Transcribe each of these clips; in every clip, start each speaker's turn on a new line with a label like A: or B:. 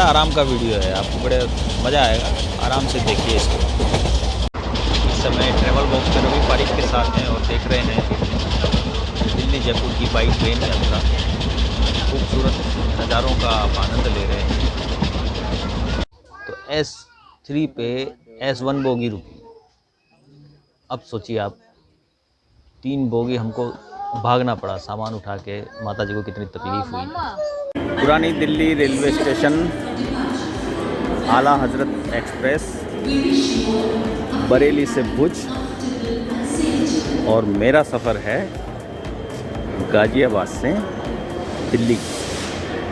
A: बड़ा आराम का वीडियो है, आपको बड़े मज़ा आएगा, आराम से देखिए इसको। इस समय ट्रैवल बॉक्स में रवि पारिक के साथ हैं और देख रहे हैं दिल्ली जयपुर की बाई ट्रेन यात्रा। खूबसूरत नज़ारों का आप आनंद ले रहे हैं। तो S3 पे S1 बोगी रुकी। अब सोचिए आप, 3 बोगी हमको भागना पड़ा, सामान उठा के। माता जी को कितनी तकलीफ़ हुई। पुरानी दिल्ली रेलवे स्टेशन, आला हजरत एक्सप्रेस, बरेली से भुज, और मेरा सफ़र है गाज़ियाबाद से दिल्ली,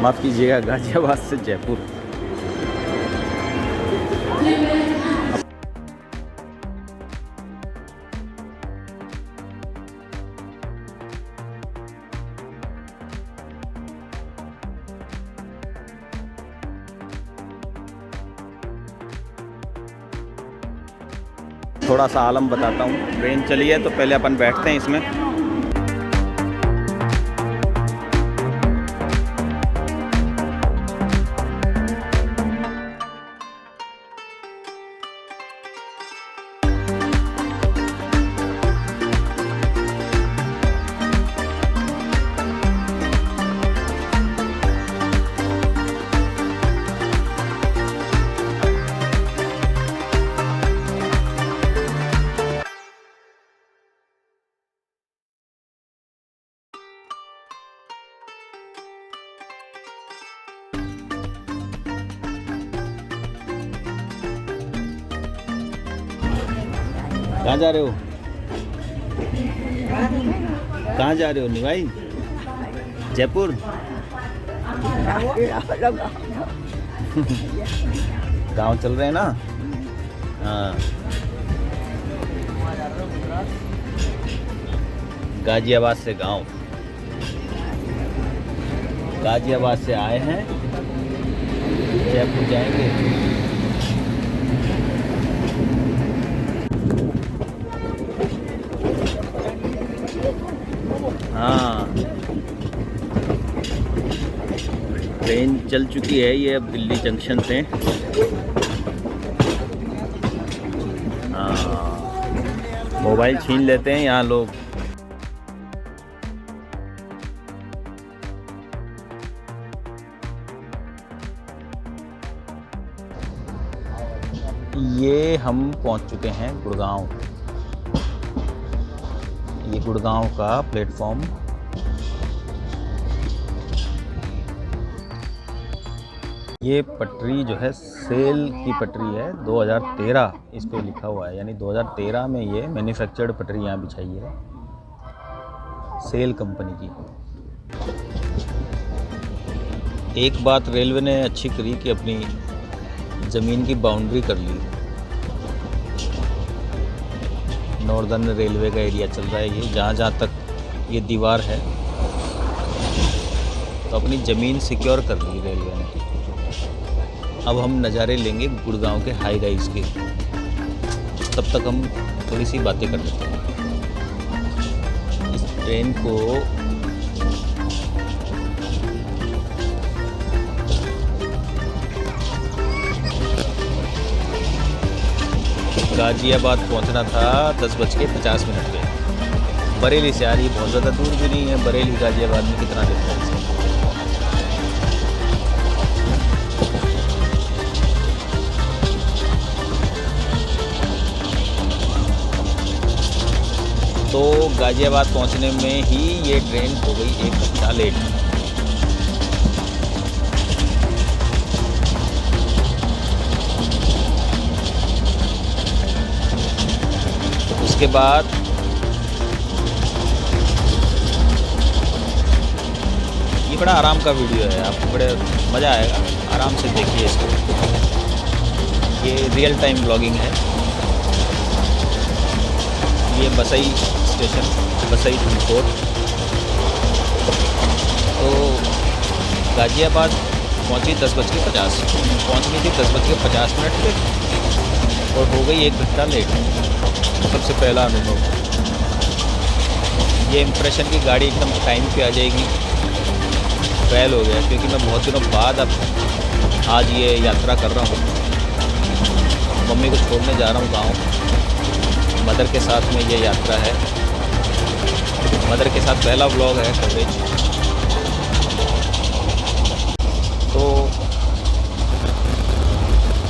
A: माफ़ कीजिएगा गाज़ियाबाद से जयपुर। थोड़ा सा आलम बताता हूँ। ट्रेन चली है तो पहले अपन बैठते हैं इसमें। कहाँ जा रहे हो? कहाँ जा रहे हो निभाई? जयपुर? गांव चल रहे हैं ना? हाँ, गाजियाबाद से गांव, गाजियाबाद से आए हैं, जयपुर जाएंगे। हाँ, ट्रेन चल चुकी है ये अब दिल्ली जंक्शन से। हाँ, मोबाइल छीन लेते हैं यहाँ लोग। ये हम पहुँच चुके हैं गुड़गांव। ये गुड़गांव का प्लेटफॉर्म। ये पटरी जो है सेल की पटरी है, 2013 इस पे लिखा हुआ है, यानी 2013 में ये मैन्युफैक्चर्ड पटरी यहाँ बिछाई है सेल कंपनी की। एक बात रेलवे ने अच्छी करी कि अपनी ज़मीन की बाउंड्री कर ली। नॉर्दर्न रेलवे का एरिया चल रहा है ये, जहाँ जहाँ तक ये दीवार है, तो अपनी ज़मीन सिक्योर कर ली रेलवे ने। अब हम नज़ारे लेंगे गुड़गांव के हाई राइज के। तब तक हम थोड़ी सी बातें कर लेते हैं। इस ट्रेन को गाज़ियाबाद पहुंचना था 10:50 पे। बरेली से आ रही है, बहुत ज़्यादा दूर भी नहीं है। बरेली गाज़ियाबाद में कितना डिफरेंस है। तो गाज़ियाबाद पहुंचने में ही ये ट्रेन हो गई 1 घंटा लेट। उसके बाद ये बड़ा आराम का वीडियो है, आपको बड़े मज़ा आएगा, आराम से देखिए इसको। ये रियल टाइम ब्लॉगिंग है। ये बसई स्टेशन, बसई फूलकोट। तो गाज़ियाबाद पहुंची 10:50, पहुंचनी थी 10:50 पे और हो गई 1 घंटा लेट। सबसे पहला अनुभव, ये इम्प्रेशन की गाड़ी एकदम टाइम पे आ जाएगी फेल हो गया, क्योंकि मैं बहुत दिनों बाद अब आज ये यात्रा कर रहा हूँ। मम्मी को छोड़ने जा रहा हूँ गाँव। मदर के साथ में ये यात्रा है। मदर के साथ पहला व्लॉग है कवरेज। तो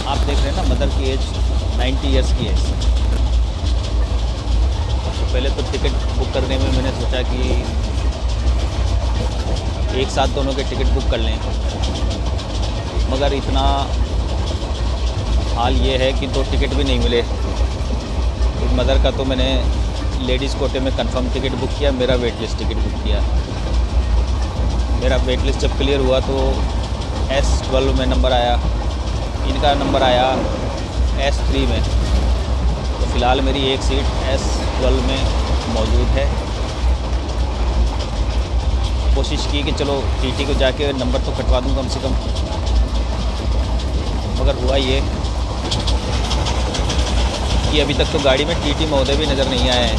A: आप देख रहे हैं ना, मदर की एज 90 इयर्स की है। तो पहले तो टिकट बुक करने में मैंने सोचा कि एक साथ दोनों के टिकट बुक कर लें, मगर इतना हाल ये है कि 2 टिकट भी नहीं मिले। एक मदर का तो मैंने लेडीज़ कोटे में कंफर्म टिकट बुक किया, मेरा वेट लिस्ट टिकट बुक किया। मेरा वेट लिस्ट जब क्लियर हुआ तो S12 में नंबर आया, इनका नंबर आया S3 में। तो फ़िलहाल मेरी एक सीट S12 में मौजूद है। कोशिश की कि चलो टीटी को जाके नंबर तो कटवा दूँ कम से कम, मगर हुआ ये कि अभी तक तो गाड़ी में टीटी महोदय भी नज़र नहीं आए हैं।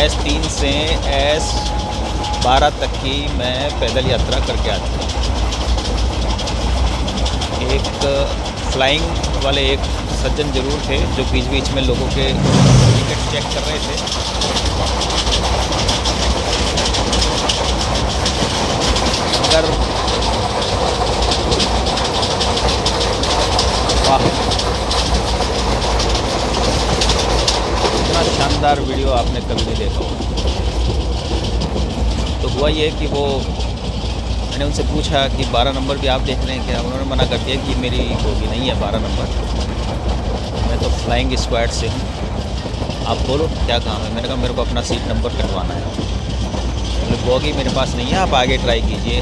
A: S3 से S12 तक की मैं पैदल यात्रा करके आता हूँ। एक फ्लाइंग वाले एक सज्जन ज़रूर थे जो बीच बीच में लोगों के टिकट चेक कर रहे थे। मगर वाह, इतना शानदार वीडियो आपने कभी नहीं देखा होगा। तो हुआ ये कि वो, मैंने उनसे पूछा कि 12 नंबर भी आप देख रहे हैं क्या? उन्होंने मना कर दिया कि मेरी बोगी नहीं है 12 नंबर, मैं तो फ्लाइंग स्क्वाड से हूँ। आप बोलो क्या काम है? मैंने कहा मेरे को अपना सीट नंबर कटवाना है। बोले बोगी मेरे पास नहीं है, आप आगे ट्राई कीजिए।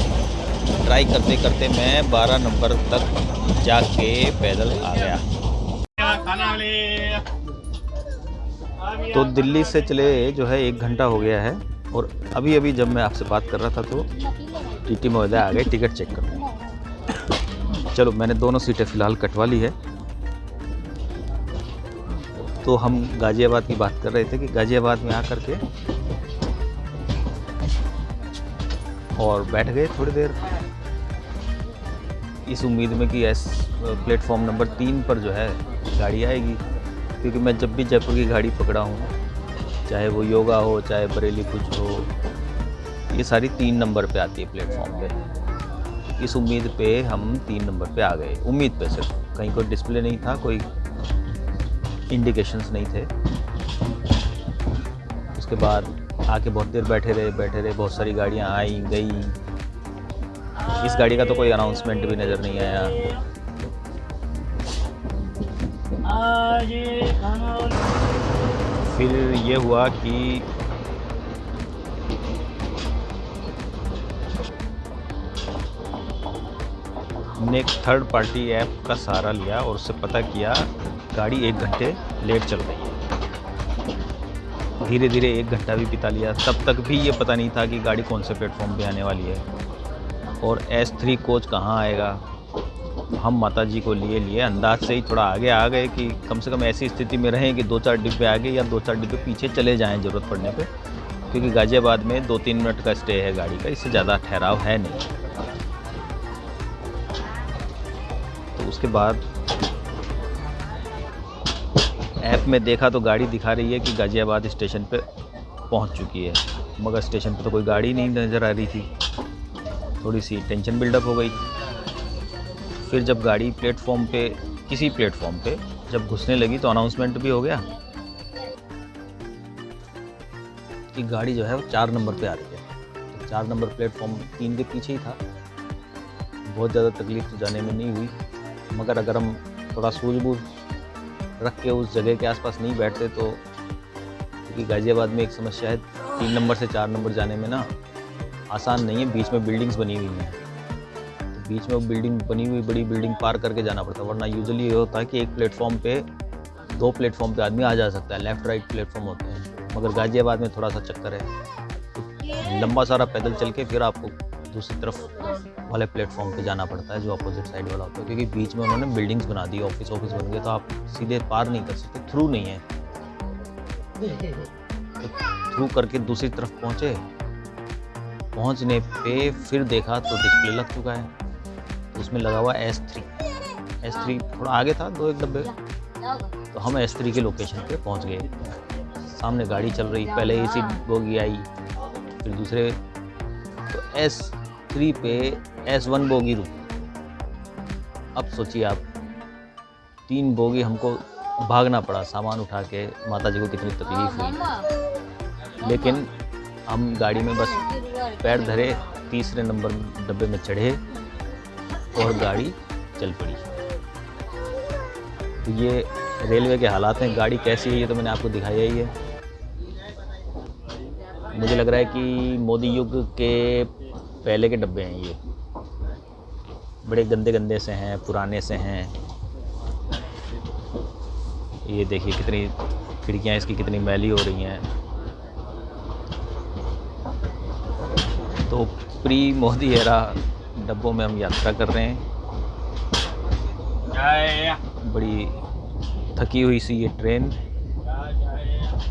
A: ट्राई करते करते मैं 12 नंबर तक जाके पैदल आ गया। तो दिल्ली से चले जो है 1 घंटा हो गया है, और अभी अभी जब मैं आपसे बात कर रहा था तो टीटी महोदय आ गए टिकट चेक करने। चलो मैंने दोनों सीटें फ़िलहाल कटवा ली है। तो हम गाज़ियाबाद की बात कर रहे थे कि गाज़ियाबाद में आकर के और बैठ गए थोड़ी देर, इस उम्मीद में कि प्लेटफॉर्म नंबर 3 पर जो है गाड़ी आएगी। क्योंकि मैं जब भी जयपुर की गाड़ी पकड़ा हूँ, चाहे वो योगा हो चाहे बरेली कुछ हो, ये सारी 3 नंबर पे आती है प्लेटफॉर्म पे। इस उम्मीद पे हम 3 नंबर पे आ गए। उम्मीद पे, सिर्फ कहीं कोई डिस्प्ले नहीं था, कोई इंडिकेशंस नहीं थे। उसके बाद आके बहुत देर बैठे रहे। बहुत सारी गाड़ियाँ आई गई। इस गाड़ी का तो कोई अनाउंसमेंट भी नज़र नहीं आया। फिर ये हुआ कि ने एक थर्ड पार्टी ऐप का सहारा लिया और उससे पता किया गाड़ी 1 घंटे लेट चल रही है। धीरे धीरे 1 घंटा भी बिता लिया, तब तक भी ये पता नहीं था कि गाड़ी कौन से प्लेटफॉर्म पे आने वाली है और S3 कोच कहाँ आएगा। हम माताजी को लिए अंदाज से ही थोड़ा आगे आ गए कि कम से कम ऐसी स्थिति में रहें कि 2-4 डिब्बे आगे या 2-4 डिब्बे पीछे चले जाएं ज़रूरत पड़ने पे, क्योंकि गाज़ियाबाद में 2-3 मिनट का स्टे है गाड़ी का, इससे ज़्यादा ठहराव है नहीं। तो उसके बाद ऐप में देखा तो गाड़ी दिखा रही है कि गाज़ियाबाद स्टेशन पे पहुंच चुकी है, मगर स्टेशन पे तो कोई गाड़ी नहीं नज़र आ रही थी। थोड़ी सी टेंशन बिल्डअप हो गई। फिर जब गाड़ी प्लेटफॉर्म पे, किसी प्लेटफॉर्म पे जब घुसने लगी तो अनाउंसमेंट भी हो गया कि गाड़ी जो है वो 4 नंबर पे आ रही है। तो 4 नंबर प्लेटफॉर्म 3 के पीछे ही था। बहुत ज़्यादा तकलीफ़ तो जाने में नहीं हुई, मगर अगर हम थोड़ा सूझबूझ रख के उस जगह के आसपास नहीं बैठते तो, क्योंकि गाज़ियाबाद में एक समस्या है 3 नंबर से 4 नंबर जाने में ना आसान नहीं है। बीच में बिल्डिंग्स बनी हुई हैं, तो बीच में वो बिल्डिंग बनी हुई बड़ी बिल्डिंग पार करके जाना पड़ता है। वरना यूजुअली ये होता है कि एक प्लेटफॉर्म पे 2 प्लेटफॉर्म पे आदमी आ जा सकता है, लेफ़्ट राइट प्लेटफॉर्म होते हैं। मगर गाज़ियाबाद में थोड़ा सा चक्कर है, तो लंबा सारा पैदल चल के फिर आपको दूसरी तरफ वाले प्लेटफॉर्म पे जाना पड़ता है जो अपोजिट साइड वाला होता है, क्योंकि बीच में उन्होंने बिल्डिंग्स बना दी, ऑफिस बन गए, तो आप सीधे पार नहीं कर सकते, थ्रू नहीं है। तो थ्रू करके दूसरी तरफ पहुँचने पे फिर देखा तो डिस्प्ले लग चुका है। उसमें लगा हुआ S3। S3 थोड़ा आगे था, 2-1 डब्बे, तो हम S3 के लोकेशन पे पहुंच गए। सामने गाड़ी चल रही, पहले AC बोगी आई, फिर दूसरे, तो S3 पे S1 बोगी रुकी। अब सोचिए आप, 3 बोगी हमको भागना पड़ा सामान उठा के, माता जी को कितनी तकलीफ हुई। लेकिन हम गाड़ी में बस पैर धरे, तीसरे नंबर डब्बे में चढ़े और गाड़ी चल पड़ी। तो ये रेलवे के हालात हैं। गाड़ी कैसी है ये तो मैंने आपको दिखाया ही है। मुझे लग रहा है कि मोदी युग के पहले के डब्बे हैं ये, बड़े गंदे गंदे से हैं, पुराने से हैं। ये देखिए कितनी खिड़कियाँ इसकी कितनी मैली हो रही हैं। तो प्री मोदी एरा डब्बों में हम यात्रा कर रहे हैं। बड़ी थकी हुई सी ये ट्रेन,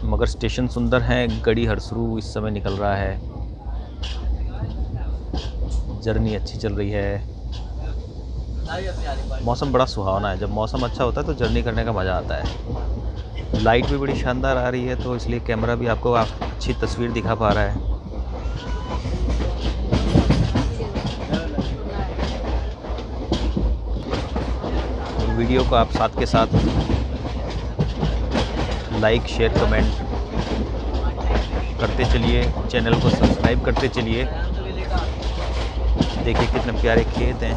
A: मगर स्टेशन सुंदर है। गड़ी हरसरू इस समय निकल रहा है। जर्नी अच्छी चल रही है। मौसम बड़ा सुहावना है। जब मौसम अच्छा होता है तो जर्नी करने का मज़ा आता है। लाइट भी बड़ी शानदार आ रही है, तो इसलिए कैमरा भी आपको अच्छी तस्वीर दिखा पा रहा है। वीडियो को आप साथ के साथ लाइक, शेयर, कमेंट करते चलिए। चैनल को सब्सक्राइब करते चलिए। देखिए कितने प्यारे खेत हैं।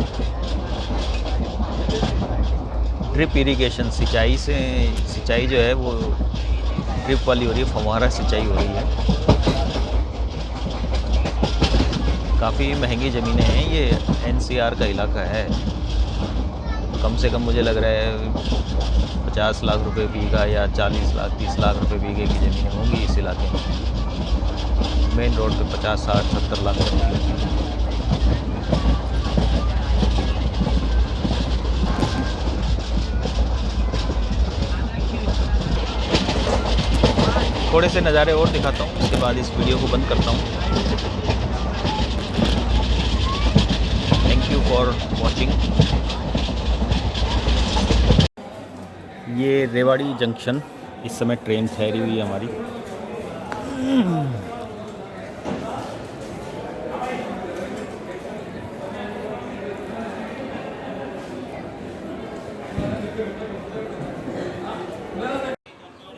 A: ड्रिप इरिगेशन, सिंचाई जो है वो ड्रिप वाली हो रही है, फव्वारा सिंचाई हो रही है। काफ़ी महंगी ज़मीनें हैं। ये NCR का इलाका है। कम से कम मुझे लग रहा है 50 लाख रुपए बीघा या 40 लाख 30 लाख रुपए बीघे की ज़मीनें होंगी इस इलाके में। मेन रोड पे 50, 60, 70 लाख रुपए। थोड़े से नज़ारे और दिखाता हूँ, उसके बाद इस वीडियो को बंद करता हूँ। Thank you for watching. ये रेवाड़ी जंक्शन, इस समय ट्रेन ठहरी हुई है हमारी।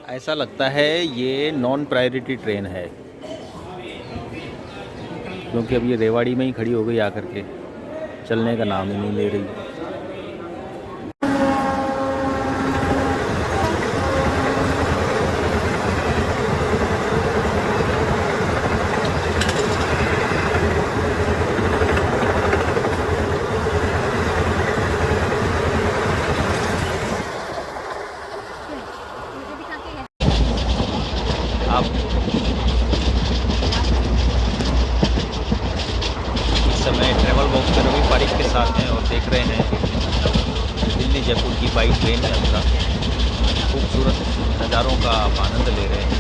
A: ऐसा लगता है ये नॉन प्रायोरिटी ट्रेन है, क्योंकि अब ये रेवाड़ी में ही खड़ी हो गई आकर के, चलने का नाम ही नहीं ले रही। आप इस समय ट्रैवल बॉक्स में रवि पारिक के साथ हैं और देख रहे हैं दिल्ली जयपुर की बाई ट्रेन यात्रा। खूबसूरत नज़ारों का आप आनंद ले रहे हैं।